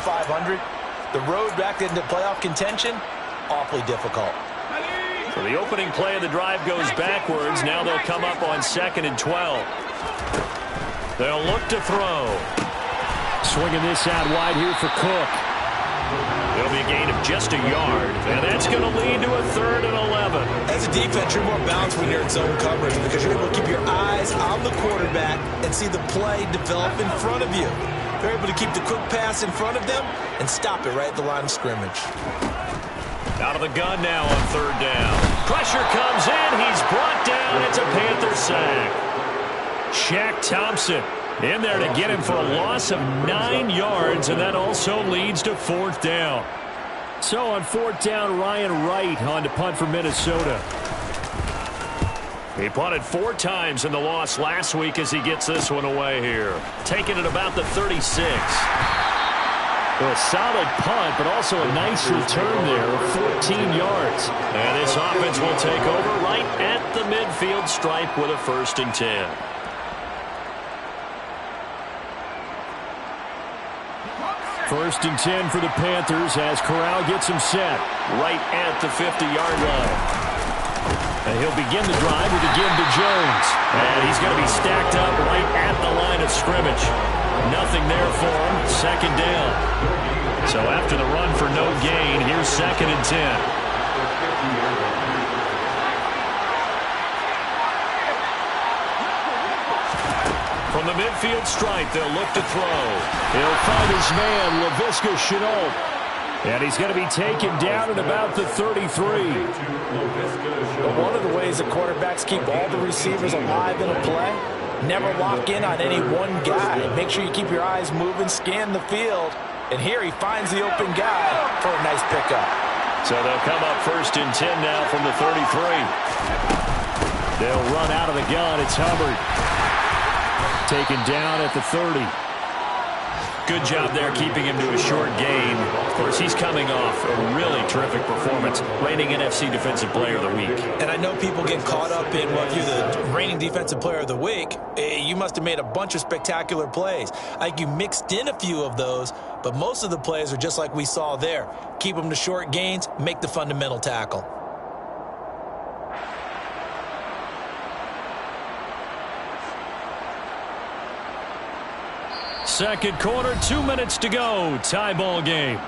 500, the road back into playoff contention, awfully difficult. So the opening play of the drive goes backwards. Now they'll come up on 2nd and 12. They'll look to throw. Swinging this out wide here for Cook. It'll be a gain of just a yard, and that's going to lead to a 3rd and 11. As a defense, you're more balanced when you're in zone coverage because you're able to keep your eyes on the quarterback and see the play develop in front of you. You're able to keep the quick pass in front of them and stop it right at the line of scrimmage. Out of the gun now on 3rd down. Pressure comes in. He's brought down. It's a Panther sack. Shaq Thompson in there to get him for a loss of 9 yards, and that also leads to 4th down. So on 4th down, Ryan Wright on to punt for Minnesota. He punted 4 times in the loss last week as he gets this one away here. Taking it about the 36. A solid punt, but also a nice return there of 14 yards. And this offense will take over right at the midfield stripe with a 1st and 10. First and 10 for the Panthers as Corral gets him set right at the 50-yard line. And he'll begin the drive with a give to Jones. And he's going to be stacked up right at the line of scrimmage. Nothing there for him. 2nd down. So after the run for no gain, here's 2nd and 10. From the midfield stripe, they'll look to throw. He'll find his man, Laviska Shenault. And he's going to be taken down at about the 33. But one of the ways that quarterbacks keep all the receivers alive in a play, never lock in on any one guy. Make sure you keep your eyes moving, scan the field. And here he finds the open guy for a nice pickup. So they'll come up 1st and 10 now from the 33. They'll run out of the gun. It's Hubbard. Taken down at the 30. Good job there keeping him to a short gain. Of course, he's coming off a really terrific performance, reigning NFC Defensive Player of the Week. And I know people get caught up in, well, if you're the reigning Defensive Player of the Week, you must have made a bunch of spectacular plays. I think you mixed in a few of those, but most of the plays are just like we saw there. Keep them to short gains, make the fundamental tackle. Second quarter, 2 minutes to go. Tie ball game.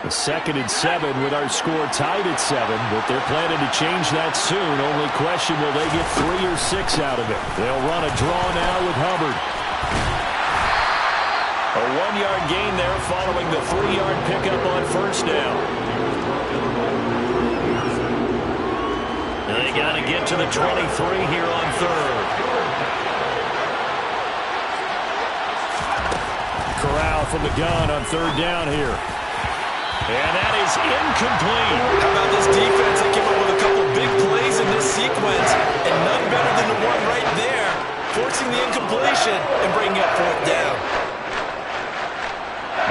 A 2nd and 7 with our score tied at 7, but they're planning to change that soon. Only question, will they get 3 or 6 out of it? They'll run a draw now with Hubbard. A 1-yard gain there following the 3-yard pickup on 1st down. They got to get to the 23 here on 3rd. Corral from the gun on 3rd down here. And that is incomplete. How about this defense? They came up with a couple big plays in this sequence, and none better than the one right there, forcing the incompletion and bringing up 4th down.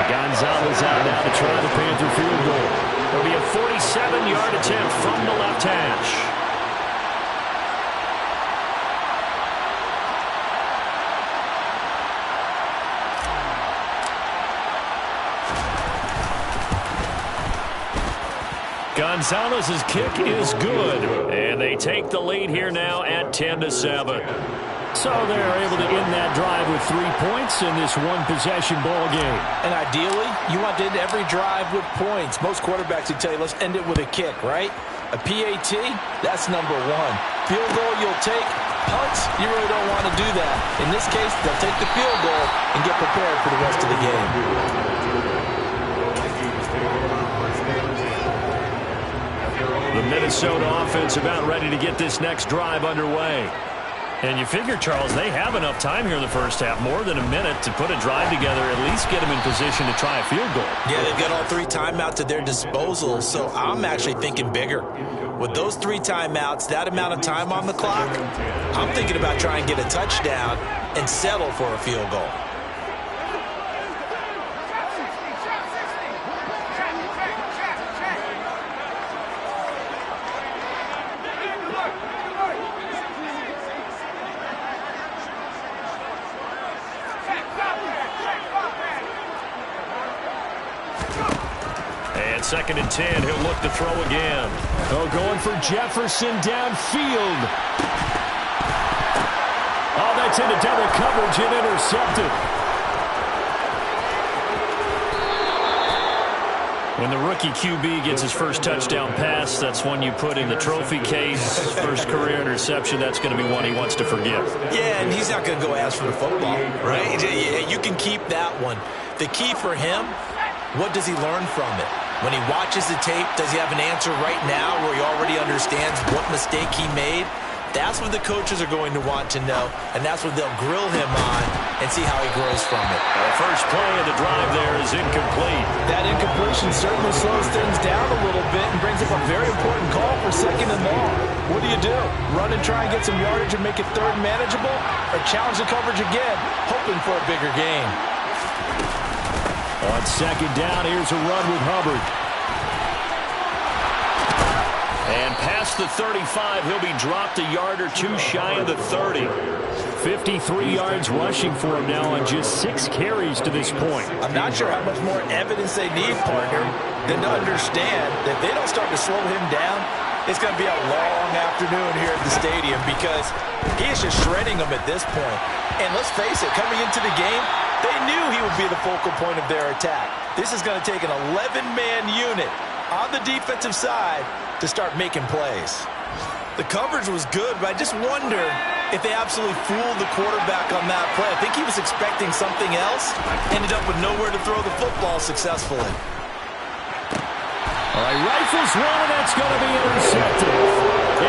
Gonzalez out now to try the Panther field goal. It'll be a 47-yard attempt from the left hash. Gonzalez's kick is good, and they take the lead here now at 10-7. So they're able to end that drive with 3 points in this one-possession ball game. And ideally, you want to end every drive with points. Most quarterbacks would tell you, let's end it with a kick, right? A PAT, that's number 1. Field goal you'll take. Punts, you really don't want to do that. In this case, they'll take the field goal and get prepared for the rest of the game. The Minnesota offense about ready to get this next drive underway. And you figure, Charles, they have enough time here in the first half, more than a minute, to put a drive together, at least get them in position to try a field goal. Yeah, they've got all 3 timeouts at their disposal, so I'm actually thinking bigger. With those 3 timeouts, that amount of time on the clock, I'm thinking about trying to get a touchdown and settle for a field goal. And 2nd and 10, he'll look to throw again. Oh, going for Jefferson downfield. Oh, that's into double coverage and intercepted. When the rookie QB gets his first touchdown pass, that's one you put in the trophy case. First career interception, that's going to be one he wants to forgive. Yeah, and he's not going to go ask for the football, right? You can keep that one. The key for him, what does he learn from it? When he watches the tape, does he have an answer right now where he already understands what mistake he made? That's what the coaches are going to want to know, and that's what they'll grill him on and see how he grows from it. The first play of the drive there is incomplete. That incompletion certainly slows things down a little bit and brings up a very important call for 2nd and long. What do? Run and try and get some yardage and make it 3rd and manageable, or challenge the coverage again, hoping for a bigger gain? On 2nd down, here's a run with Hubbard. And past the 35, he'll be dropped a yard or 2 shy of the 30. 53 yards rushing for him now on just 6 carries to this point. I'm not sure how much more evidence they need, partner, than to understand that if they don't start to slow him down, it's going to be a long afternoon here at the stadium because he is just shredding them at this point. And let's face it, coming into the game, they knew he would be the focal point of their attack. This is going to take an 11-man unit on the defensive side to start making plays. The coverage was good, but I just wonder if they absolutely fooled the quarterback on that play. I think he was expecting something else, ended up with nowhere to throw the football successfully. All right, rifles one, and that's going to be intercepted.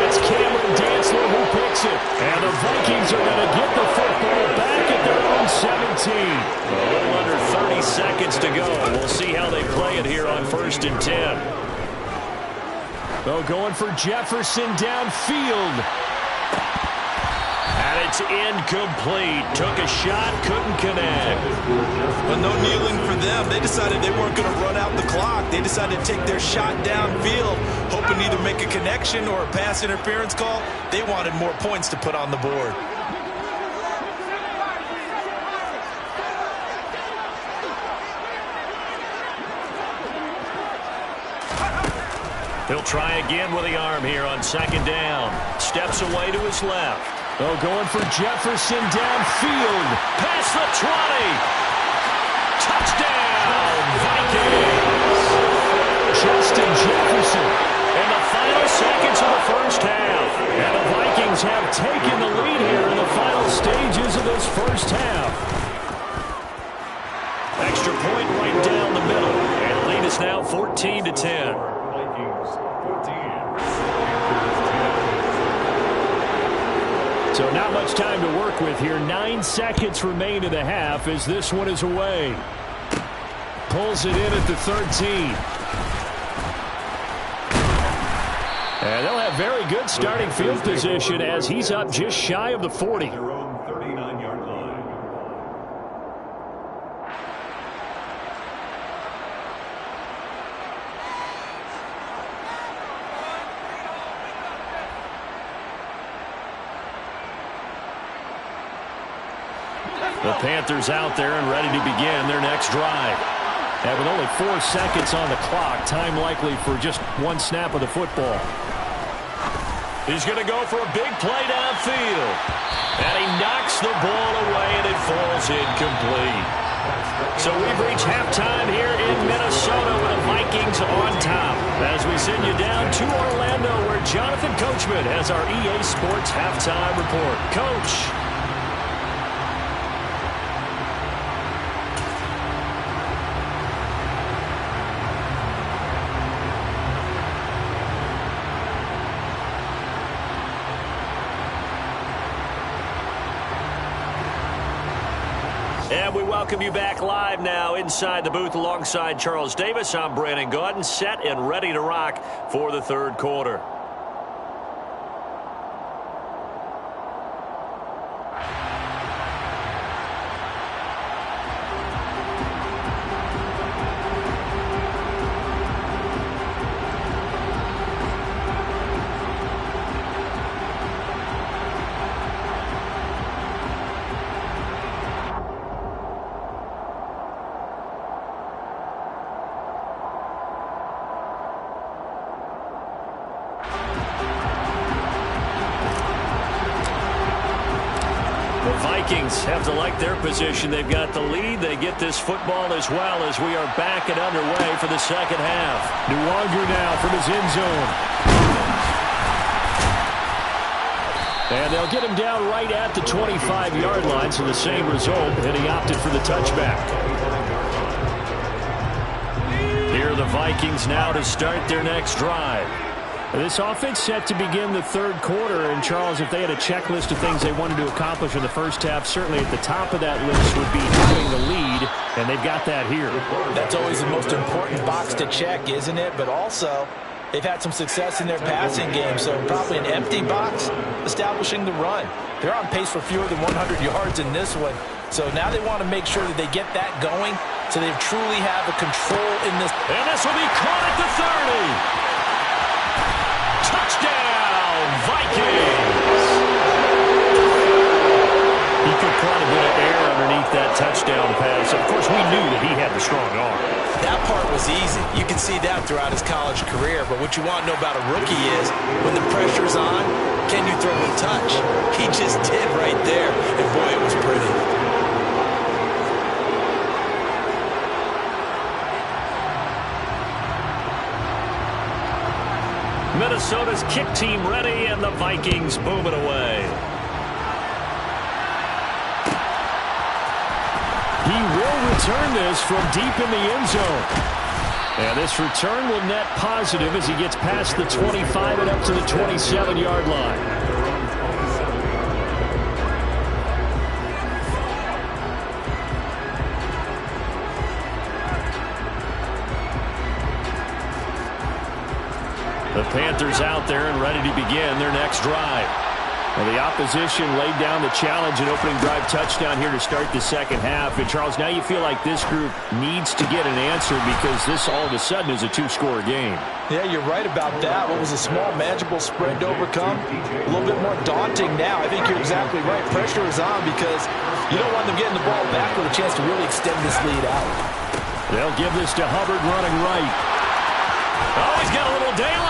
It's Cameron Dantzler who picks it. And the Vikings are going to get the football back at their own 17. A little under 30 seconds to go. We'll see how they play it here on 1st and 10. Oh, going for Jefferson downfield. And it's incomplete. Took a shot, couldn't connect. But no kneeling for them. They decided they weren't going to run out the clock. They decided to take their shot downfield, hoping to either make a connection or a pass interference call. They wanted more points to put on the board. He'll try again with the arm here on 2nd down. Steps away to his left. Oh, going for Jefferson downfield. Past the 20. Touchdown, Vikings. Justin Jefferson. In the final seconds of the first half. And the Vikings have taken the lead here in the final stages of this first half. Extra point right down the middle. And the lead is now 14-10. So not much time to work with here. 9 seconds remain in the half as this one is away. Pulls it in at the 13. And they'll have very good starting field position as he's up just shy of the 40. The Panthers out there and ready to begin their next drive. And with only 4 seconds on the clock, time likely for just 1 snap of the football. He's going to go for a big play downfield. And he knocks the ball away and it falls incomplete. So we've reached halftime here in Minnesota with the Vikings on top. As we send you down to Orlando where Jonathan Coachman has our EA Sports halftime report. Coach. And we welcome you back live now inside the booth alongside Charles Davis. I'm Brandon Gaudin, set and ready to rock for the third quarter. Vikings have to like their position. They've got the lead. They get this football as well as we are back and underway for the second half. Nuwanger now from his end zone. And they'll get him down right at the 25-yard line, so the same result, and he opted for the touchback. Here are the Vikings now to start their next drive. This offense set to begin the third quarter, and Charles, if they had a checklist of things they wanted to accomplish in the first half, certainly at the top of that list would be having the lead, and they've got that here. That's always the most important box to check, isn't it? But also, they've had some success in their passing game, so probably an empty box establishing the run. They're on pace for fewer than 100 yards in this one, so now they want to make sure that they get that going so they truly have a control in this. And this will be caught at the 30. Touchdown, Vikings! He put quite a bit of air underneath that touchdown pass. Of course, we knew that he had the strong arm. That part was easy. You can see that throughout his college career. But what you want to know about a rookie is when the pressure's on, can you throw a touch? He just did right there. And boy, it was pretty. Minnesota's kick team ready, and the Vikings boom it away. He will return this from deep in the end zone. And this return will net positive as he gets past the 25 and up to the 27-yard line. The Panthers out there and ready to begin their next drive. Well, the opposition laid down the challenge and opening drive touchdown here to start the second half. And, Charles, now you feel like this group needs to get an answer because this all of a sudden is a two-score game. Yeah, you're right about that. What was a small, manageable spread to overcome? A little bit more daunting now. I think you're exactly right. Pressure is on because you don't want them getting the ball back with a chance to really extend this lead out. They'll give this to Hubbard running right. Oh, he's got a little daylight.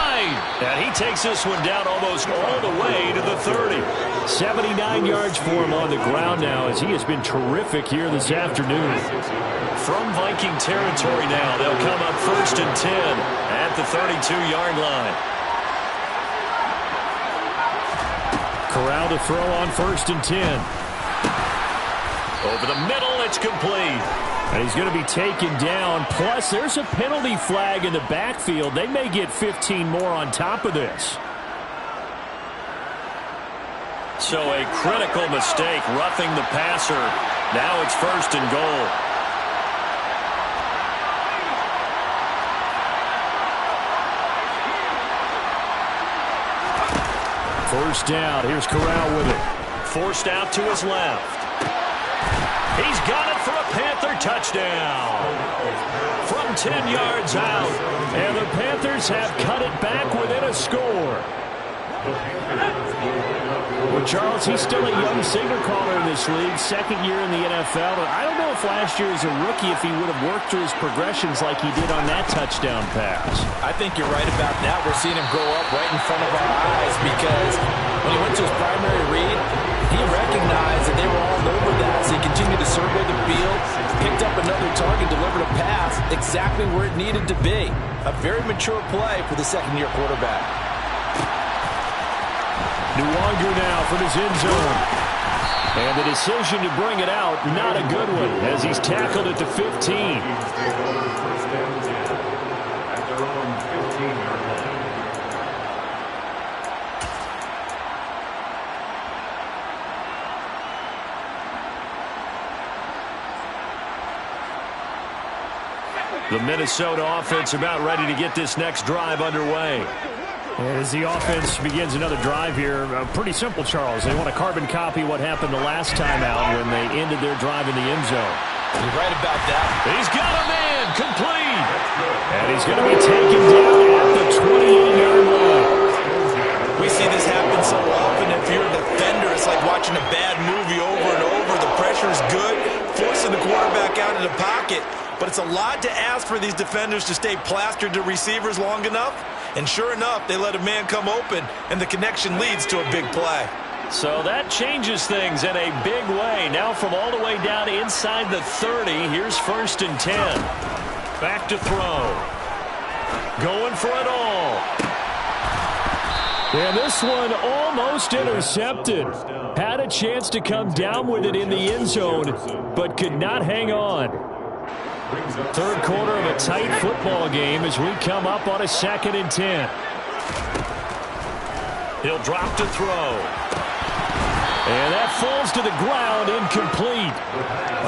And he takes this one down almost all the way to the 30. 79 yards for him on the ground now as he has been terrific here this afternoon. From Viking territory now, they'll come up 1st and 10 at the 32-yard line. Corral to throw on 1st and 10. Over the middle, it's complete. And he's going to be taken down. Plus, there's a penalty flag in the backfield. They may get 15 more on top of this. So a critical mistake, roughing the passer. Now it's 1st and goal. First down. Here's Corral with it. Forced out to his left. He's got it for a Panther touchdown. From 10 yards out. And the Panthers have cut it back within a score. Well, Charles, he's still a young signal caller in this league, second year in the NFL. And I don't know if last year as a rookie if he would have worked through his progressions like he did on that touchdown pass. I think you're right about that. We're seeing him grow up right in front of our eyes because when he went to his primary read, he recognized that they were all over that, so he continued to survey the field, picked up another target, delivered a pass exactly where it needed to be. A very mature play for the second-year quarterback. Nuwanger now from his end zone. And the decision to bring it out, not a good one, as he's tackled at the 15. The Minnesota offense about ready to get this next drive underway. As the offense begins another drive here, pretty simple, Charles. They want to carbon copy what happened the last time out when they ended their drive in the end zone. You're right about that. He's got a man, complete. And he's going to be taken down at the 28-yard line. We see this happen so often. If you're a defender, it's like watching a bad movie over and over. The pressure is good, forcing the quarterback out of the pocket. But it's a lot to ask for these defenders to stay plastered to receivers long enough. And sure enough, they let a man come open, and the connection leads to a big play. So that changes things in a big way. Now from all the way down inside the 30, here's 1st and 10. Back to throw. Going for it all. And this one almost intercepted. Had a chance to come down with it in the end zone, but could not hang on. Third quarter of a tight football game as we come up on a 2nd and 10. He'll drop to throw. And that falls to the ground, incomplete.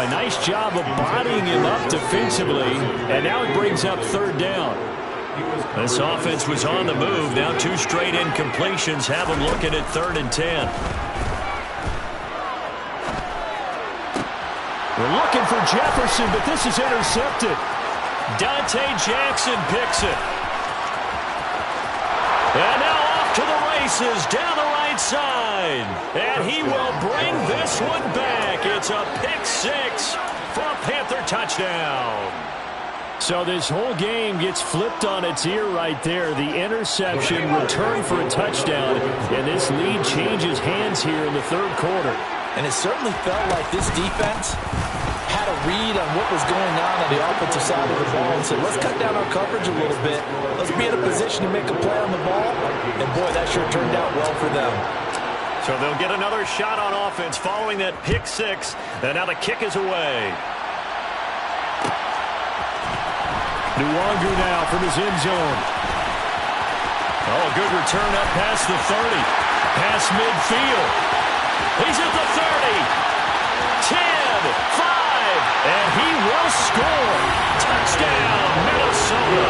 A nice job of bodying him up defensively, and now it brings up 3rd down. This offense was on the move. Now 2 straight incompletions have them looking at 3rd and 10. We're looking for Jefferson, but this is intercepted. Dante Jackson picks it. And now off to the races down the right side. And he will bring this one back. It's a pick 6 for a Panther touchdown. So this whole game gets flipped on its ear right there. The interception, return for a touchdown, and this lead changes hands here in the 3rd quarter. And it certainly felt like this defense had a read on what was going on the offensive side of the ball and said, let's cut down our coverage a little bit. Let's be in a position to make a play on the ball. And, boy, that sure turned out well for them. So they'll get another shot on offense following that pick 6. And now the kick is away. Nwangu now from his end zone. Oh, a good return up past the 30. Past midfield. He's at the 30. 10, 5, and he will score. Touchdown, Minnesota.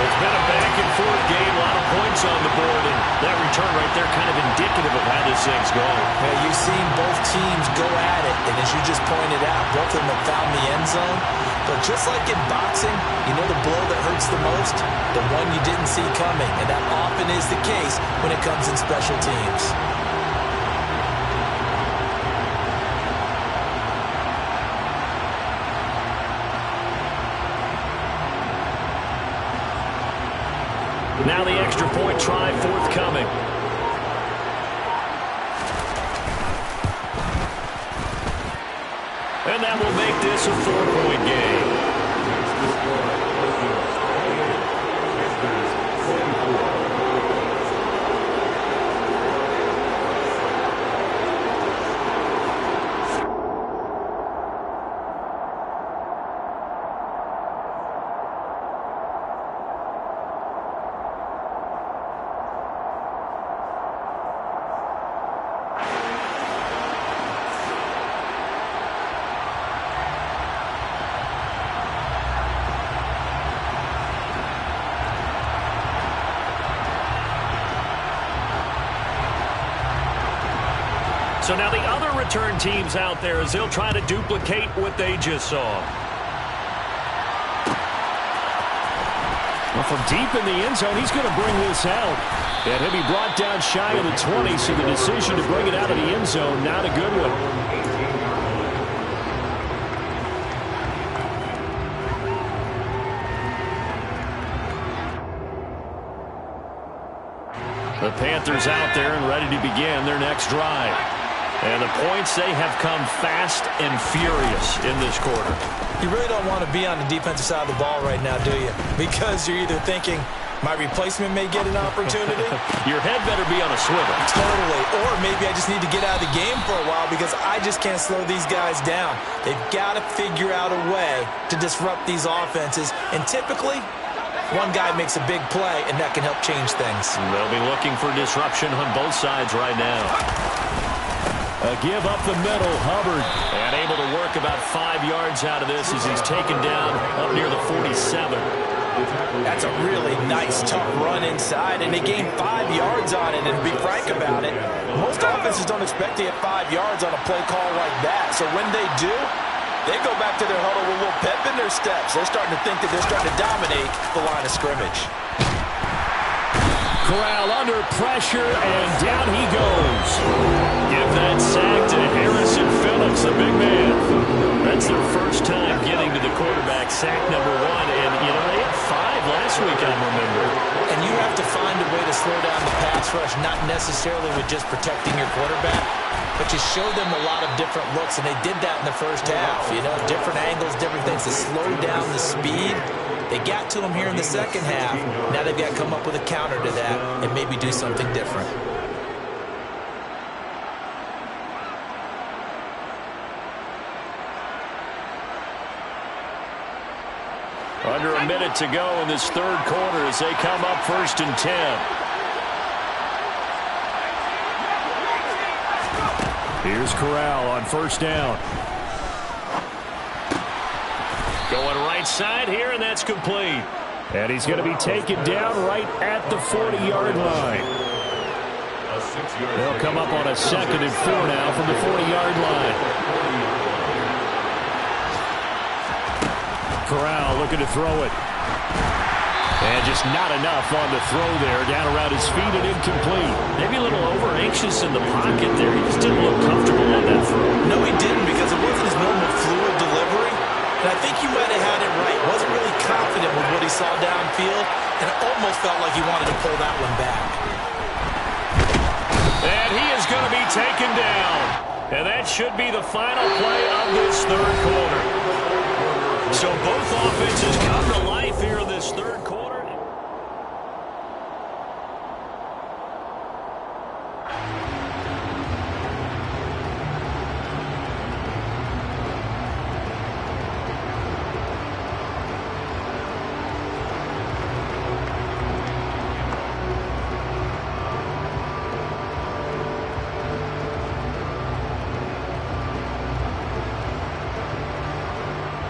It's been a back-and-forth game, a lot of points on the board, and that return right there kind of indicative of how this thing's going. Yeah, you've seen both teams go at it, and as you just pointed out, both of them have found the end zone. But just like in boxing, you know the blow that hurts the most? The one you didn't see coming, and that often is the case when it comes in special teams. Now the extra point try forthcoming. And that will make this a 4-point game. So now the other return teams out there as they'll try to duplicate what they just saw. Well, from deep in the end zone, he's going to bring this out. And he'll be brought down shy of the 20, so the decision to bring it out of the end zone, not a good one. The Panthers out there and ready to begin their next drive. And the points, they have come fast and furious in this quarter. You really don't want to be on the defensive side of the ball right now, do you? Because you're either thinking, my replacement may get an opportunity. Your head better be on a swivel. Totally. Or maybe I just need to get out of the game for a while because I just can't slow these guys down. They've got to figure out a way to disrupt these offenses. And typically, one guy makes a big play, and that can help change things. They'll be looking for disruption on both sides right now. A give up the middle, Hubbard. And able to work about 5 yards out of this as he's taken down up near the 47. That's a really nice, tough run inside, and they gained 5 yards on it. And to be frank about it, most offenses don't expect to get 5 yards on a play call like that. So when they do, they go back to their huddle with a little pep in their steps. They're starting to think that they're starting to dominate the line of scrimmage. Corral under pressure, and down he goes. Give that sack to Harrison Phillips, the big man. That's their first time getting to the quarterback, sack number 1. And, you know, they had 5 last week, I remember. And you have to find a way to slow down the pass rush, not necessarily with just protecting your quarterback, but you show them a lot of different looks, and they did that in the first half. You know, different angles, different things to slow down the speed. They got to him here in the second half. Now they've got to come up with a counter to that and maybe do something different. Under a minute to go in this third quarter as they come up 1st and 10. Here's Corral on 1st down. Going right side here, and that's complete. And he's going to be taken down right at the 40-yard line. They'll come up on a 2nd and 4 now from the 40-yard line. Corral looking to throw it. And just not enough on the throw there. Down around his feet and incomplete. Maybe a little over-anxious in the pocket there. He just didn't look comfortable on that throw. No, he didn't, because it wasn't his normal fluid delivery. And I think you might have had it right. Wasn't really confident with what he saw downfield, and it almost felt like he wanted to pull that one back. And he is going to be taken down. And that should be the final play of this third quarter. So both offenses come to life here in this third quarter.